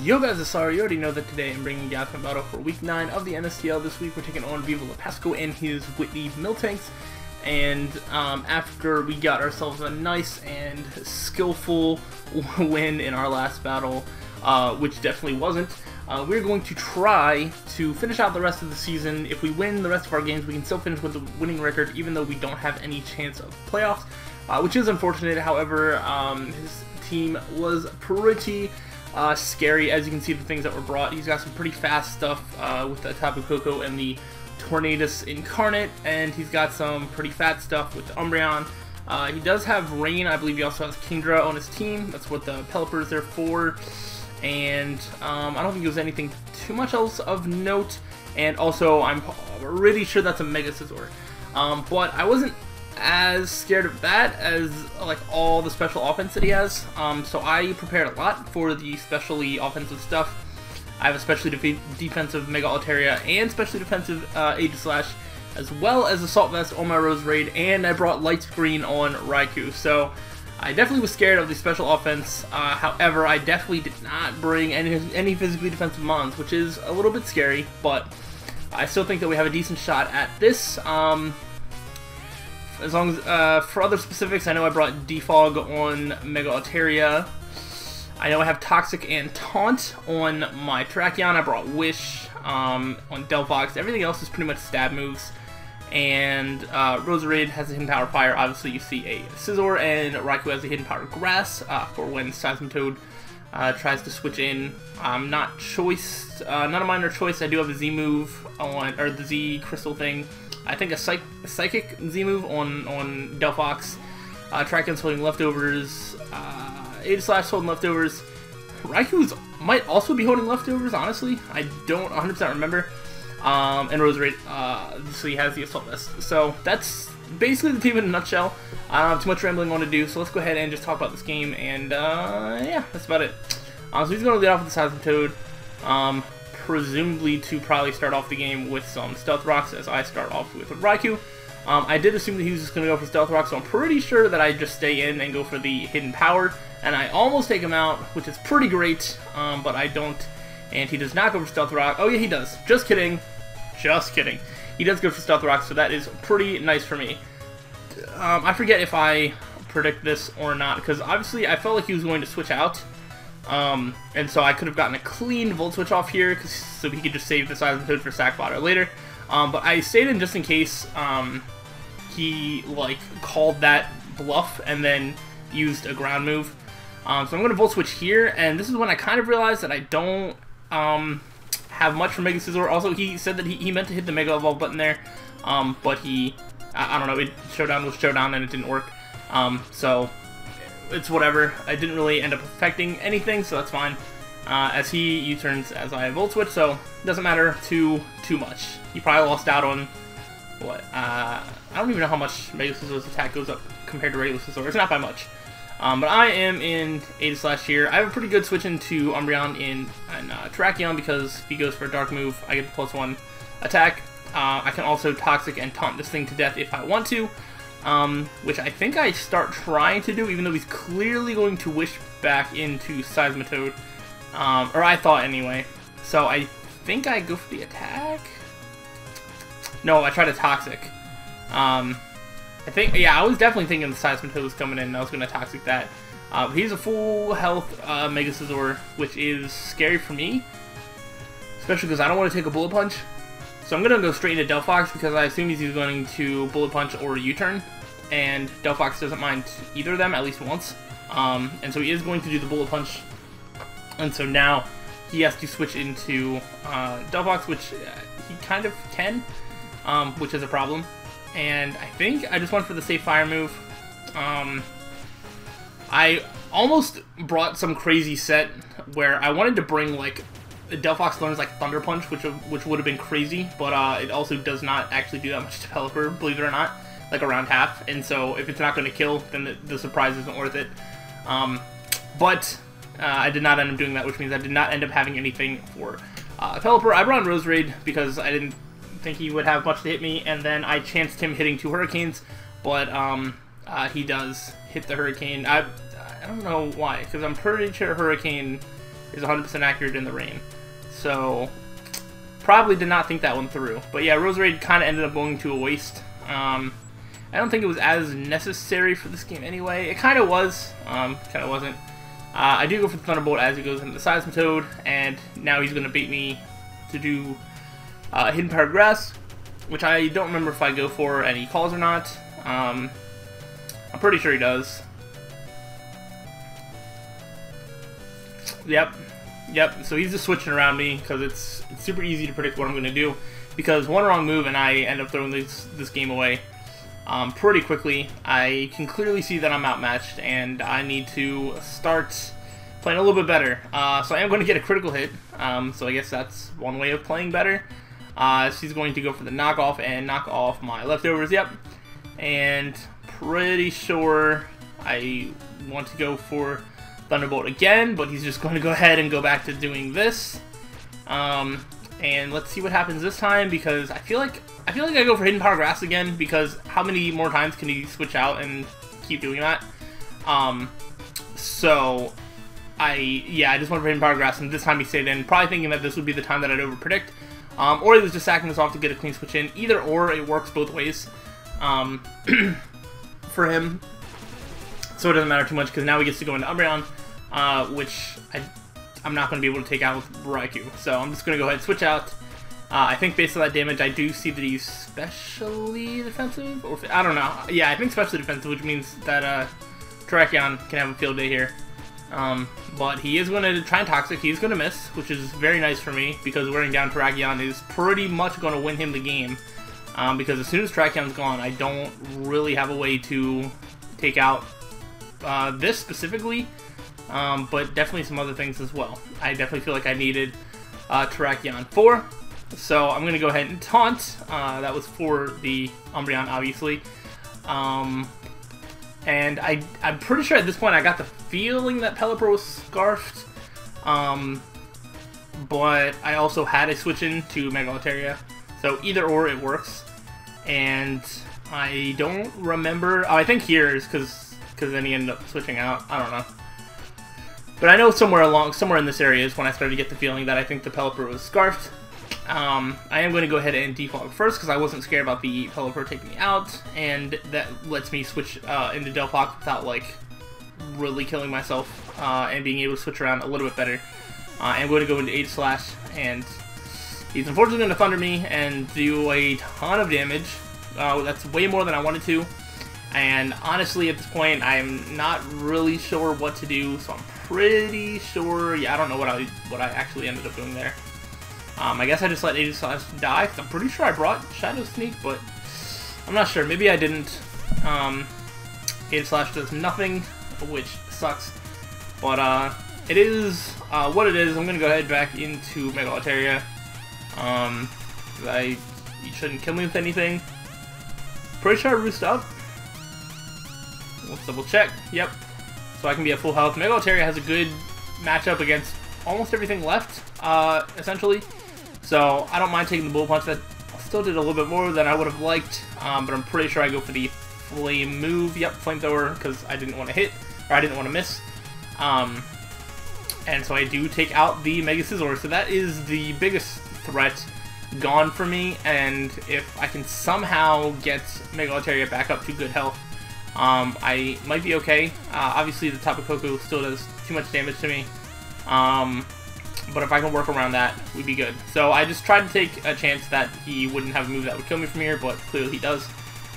Yo guys, it's Slyroh. You already know that today I'm bringing you guys my battle for week 9 of the NSTL. This week we're taking on Viva Pasco and his Witney Miltanks. And after we got ourselves a nice and skillful win in our last battle, which definitely wasn't, we're going to try to finish out the rest of the season. If we win the rest of our games, we can still finish with a winning record, even though we don't have any chance of playoffs, which is unfortunate. However, his team was pretty scary. As you can see, the things that were brought, he's got some pretty fast stuff with the Tapu Koko and the Tornadus Incarnate, and he's got some pretty fat stuff with the Umbreon. He does have Rain. I believe he also has Kingdra on his team. That's what the Pelipper is there for. And I don't think there's anything too much else of note. And also, I'm pretty sure that's a Mega Scizor. But I wasn't as scared of that as like all the special offense that he has. So I prepared a lot for the specially offensive stuff. I have a specially defensive Mega Altaria and specially defensive Aegislash, as well as Assault Vest on my Rose Raid, and I brought Light Screen on Raikou. So I definitely was scared of the special offense. However, I definitely did not bring any physically defensive mons, which is a little bit scary, but I still think that we have a decent shot at this. As long as, for other specifics, I know I brought Defog on Mega Altaria. I know I have Toxic and Taunt on my Terrakion. I brought Wish on Delphox. Everything else is pretty much stab moves. And Roserade has a hidden power Fire. Obviously, you see a Scizor, and Raikou has a hidden power Grass for when Seismitoad tries to switch in. Not a minor choice. I do have a Z move on, or the Z Crystal thing. I think a Psychic Z move on Delphox. Terrakion's holding Leftovers. Aegislash holding Leftovers. Raikou might also be holding Leftovers, honestly. I don't 100% remember. And Roserade obviously has the Assault Vest. So that's basically the team in a nutshell. I don't have too much rambling on to do, so let's go ahead and just talk about this game. And yeah, that's about it. So he's going to lead off with the Seismitoad. Presumably to probably start off the game with some Stealth Rocks, as I start off with Raikou. I did assume that he was just going to go for Stealth Rock, so I'm pretty sure that I just stay in and go for the Hidden Power. And I almost take him out, which is pretty great, but I don't. And he does not go for Stealth Rock. Oh yeah, he does. Just kidding. Just kidding. He does go for Stealth Rock, so that is pretty nice for me. I forget if I predict this or not, because obviously I felt like he was going to switch out. And so I could have gotten a clean Volt Switch off here, so he could just save the Seismitoad for Sack Fodder later. But I stayed in just in case he like called that bluff and then used a ground move. So I'm going to Volt Switch here, and this is when I kind of realized that I don't have much for Mega Scizor. Also, he said that he meant to hit the Mega Evolve button there, but I don't know, Showdown was Showdown and it didn't work. So it's whatever. I didn't really end up affecting anything, so that's fine. As he U-turns as I Volt Switch, so it doesn't matter too much. He probably lost out on, what, I don't even know how much Mega Scizor's attack goes up compared to regular Scizor. It's not by much. But I am in Aegislash here. I have a pretty good switch into Umbreon in Terrakion, because if he goes for a Dark move, I get the +1 attack. I can also Toxic and Taunt this thing to death if I want to, which I think I start trying to do, even though he's clearly going to Wish back into Seismitoad. Or I thought anyway. So I think I go for the attack? No, I try to Toxic. I think, yeah, I was definitely thinking the Seismitoad was coming in, and I was going to Toxic that. He's a full health Mega Scizor, which is scary for me, especially because I don't want to take a Bullet Punch. So I'm going to go straight into Delphox, because I assume he's either going to Bullet Punch or U-turn, and Delphox doesn't mind either of them, at least once. And so he is going to do the Bullet Punch, and so now he has to switch into Delphox, which he kind of can, which is a problem. And I think I just went for the safe fire move. I almost brought some crazy set where I wanted to bring like Delphox learns like Thunder Punch, which would have been crazy, but it also does not actually do that much to Pelipper, believe it or not, like around half. And so if it's not going to kill, then the surprise isn't worth it. But I did not end up doing that, which means I did not end up having anything for Pelipper. I brought in Roserade because I didn't think he would have much to hit me, and then I chanced him hitting 2 Hurricanes, but he does hit the Hurricane. I don't know why, because I'm pretty sure Hurricane is 100% accurate in the rain. So, probably did not think that one through. But yeah, Rose Raid kind of ended up going to a waste. I don't think it was as necessary for this game anyway. It kind of was, kind of wasn't. I do go for the Thunderbolt as he goes into the Seismitoad, and now he's going to bait me to do Hidden Power Grass, which I don't remember if I go for and he calls or not. I'm pretty sure he does. Yep, so he's just switching around me because it's super easy to predict what I'm going to do, because one wrong move and I end up throwing this game away pretty quickly. I can clearly see that I'm outmatched and I need to start playing a little bit better. So I am going to get a critical hit, so I guess that's one way of playing better. She's going to go for the knockoff and knock off my leftovers, yep. And pretty sure I want to go for Thunderbolt again, but he's just going to go ahead and go back to doing this. And let's see what happens this time, because I feel like I go for Hidden Power Grass again, because how many more times can he switch out and keep doing that? So I just went for Hidden Power Grass, and this time he stayed in, probably thinking that this would be the time that I'd overpredict. Or he was just sacking this off to get a clean switch in. Either or, it works both ways for him. So it doesn't matter too much, because now he gets to go into Umbreon, which I'm not going to be able to take out with Raikou. So I'm just going to go ahead and switch out. I think based on that damage, I do see that he's specially defensive, or I don't know. Yeah, I think specially defensive, which means that Terrakion can have a field day here. But he is going to try and Toxic. He's going to miss, which is very nice for me, because wearing down Terrakion is pretty much going to win him the game. Because as soon as Terrakion's gone, I don't really have a way to take out this specifically, but definitely some other things as well. I definitely feel like I needed Terrakion 4. So I'm going to go ahead and taunt. That was for the Umbreon, obviously. And I'm pretty sure at this point I got the feeling that Pelipper was Scarfed. But I also had a switch in to Mega Altaria. So either or, it works. And I don't remember... Oh, I think here is because then he ended up switching out. I don't know. But I know somewhere in this area is when I started to get the feeling that I think the Pelipper was Scarfed. I am going to go ahead and defog first, because I wasn't scared about the Pelipper taking me out, and that lets me switch into Delphox without, like, really killing myself, and being able to switch around a little bit better. I'm going to go into Aegislash, and he's unfortunately going to Thunder me and do a ton of damage. That's way more than I wanted to, and honestly, at this point, I'm not really sure what to do, so I'm pretty sure, yeah, I don't know what I actually ended up doing there. I guess I just let Aegislash die, because I'm pretty sure I brought Shadow Sneak, but I'm not sure. Maybe I didn't. Aegislash does nothing, which sucks. But it is what it is. I'm going to go ahead back into Mega Altaria. You shouldn't kill me with anything. Pretty sure I roost up. Let's double check. Yep. So I can be at full health. Mega Altaria has a good matchup against almost everything left, essentially. So I don't mind taking the Bullet Punch. That still did a little bit more than I would have liked, but I'm pretty sure I go for the Flame move. Yep, Flamethrower, because I didn't want to hit, or I didn't want to miss. And so I do take out the Mega Scizor. So that is the biggest threat gone for me, and if I can somehow get Mega Altaria back up to good health, I might be okay. Obviously the Tapu Koko still does too much damage to me. But if I can work around that, we'd be good. So I just tried to take a chance that he wouldn't have a move that would kill me from here, but clearly he does.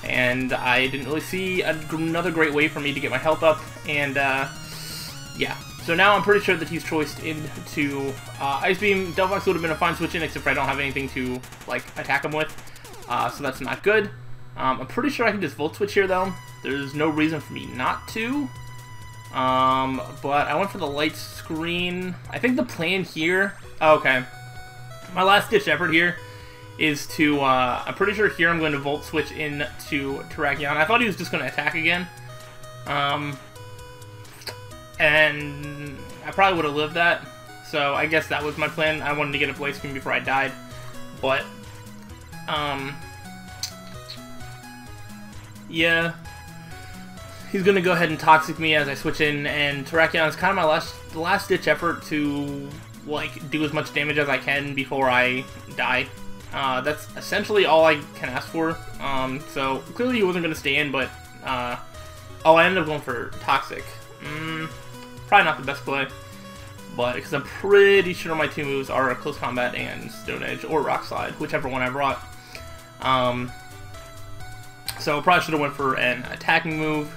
And I didn't really see another great way for me to get my health up. And yeah, so now I'm pretty sure that he's choiced into Ice Beam. Delphox would have been a fine switch in, except for I don't have anything to like attack him with. So that's not good. I'm pretty sure I can just Volt Switch here though. There's no reason for me not to. But I went for the light screen. I think the plan here... Oh, okay. My last ditch effort here is to, I'm pretty sure here I'm going to Volt Switch into Terrakion. I thought he was just going to attack again. And I probably would have lived that. So I guess that was my plan. I wanted to get a Blade Screen before I died. But, yeah. he's gonna go ahead and toxic me as I switch in, and Terrakion is kind of my last ditch effort to like do as much damage as I can before I die. That's essentially all I can ask for. So clearly he wasn't gonna stay in, but oh, I ended up going for toxic. Probably not the best play, but because I'm pretty sure my two moves are close combat and Stone Edge or Rock Slide, whichever one I brought. So probably should have went for an attacking move,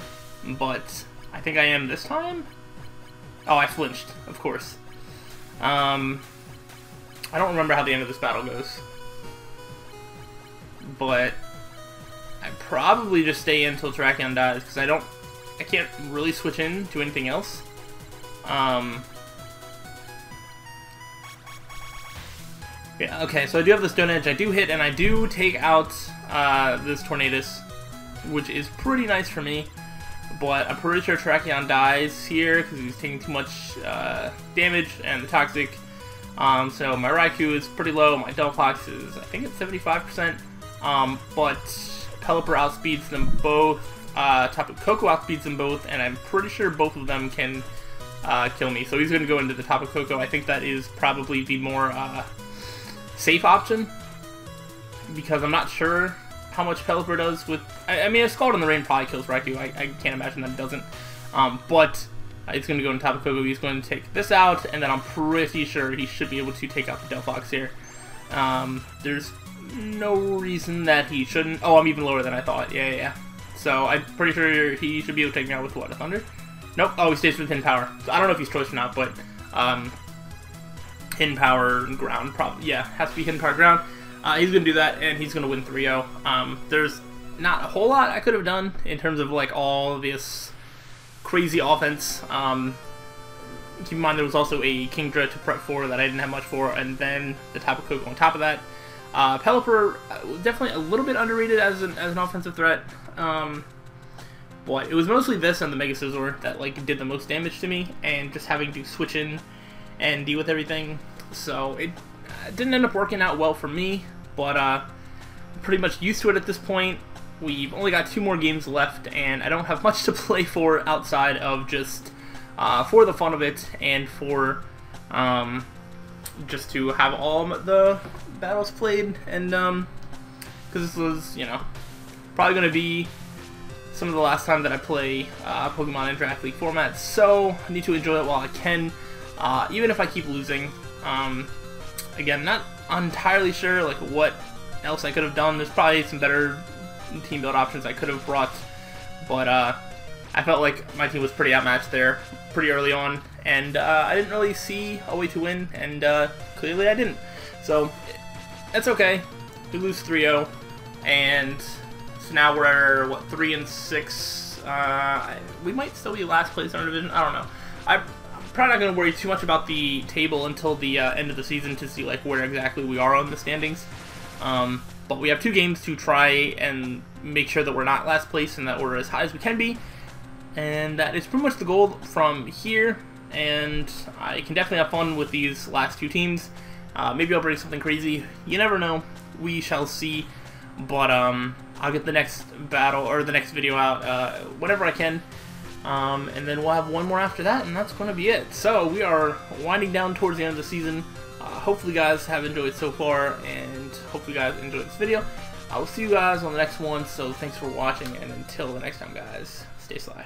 but I think I am this time. Oh, I flinched, of course. I don't remember how the end of this battle goes, but I probably just stay in until Terrakion dies because I can't really switch in to anything else. Yeah, okay, so I do have the Stone Edge, I do hit, and I do take out this Tornadus, which is pretty nice for me, but I'm pretty sure Terrakion dies here because he's taking too much damage and the Toxic. So my Raikou is pretty low, my Delphox is, I think it's 75%, but Pelipper outspeeds them both, Tapu Koko outspeeds them both, and I'm pretty sure both of them can kill me, so he's going to go into the Tapu Koko. I think that is probably the more safe option, because I'm not sure how much Pelipper does with... I mean, a Scald in the Rain probably kills Raikou. I can't imagine that it doesn't. But it's going to go into Tapu Koko. He's going to take this out, and then I'm pretty sure he should be able to take out the Delphox here. There's no reason that he shouldn't... Oh, I'm even lower than I thought. Yeah. So I'm pretty sure he should be able to take me out with what, a Thunder? Nope. Oh, he stays with Hidden Power. So I don't know if he's choice or not, but... Hidden Power Ground, probably. Yeah, has to be Hidden Power Ground. He's going to do that, and he's going to win 3-0. There's not a whole lot I could have done in terms of like all of this crazy offense. Keep in mind there was also a Kingdra to prep for that I didn't have much for, and then the Tapu Koko on top of that. Pelipper, definitely a little bit underrated as an offensive threat. But it was mostly this and the Mega Scizor that like did the most damage to me, and just having to switch in and deal with everything. So it didn't end up working out well for me, but I'm pretty much used to it at this point. We've only got 2 more games left, and I don't have much to play for outside of just for the fun of it, and for just to have all the battles played, and because this was, you know, probably going to be some of the last time that I play Pokemon in Draft League formats, so I need to enjoy it while I can, even if I keep losing. Again, not entirely sure like what else I could have done. There's probably some better team build options I could have brought, but I felt like my team was pretty outmatched there pretty early on, and I didn't really see a way to win, and clearly I didn't. So that's okay. We lose 3-0, and so now we're what, 3-6. We might still be last place in our division. I don't know. I'm probably not going to worry too much about the table until the end of the season to see like where exactly we are on the standings. But we have 2 games to try and make sure that we're not last place and that we're as high as we can be. And that is pretty much the goal from here. And I can definitely have fun with these last 2 teams. Maybe I'll bring something crazy. You never know. We shall see. But I'll get the next battle or the next video out whenever I can. And then we'll have one more after that, and that's going to be it. So we are winding down towards the end of the season. Hopefully you guys have enjoyed so far, and hopefully you guys enjoyed this video. I will see you guys on the next one, so thanks for watching, and until the next time, guys, stay sly.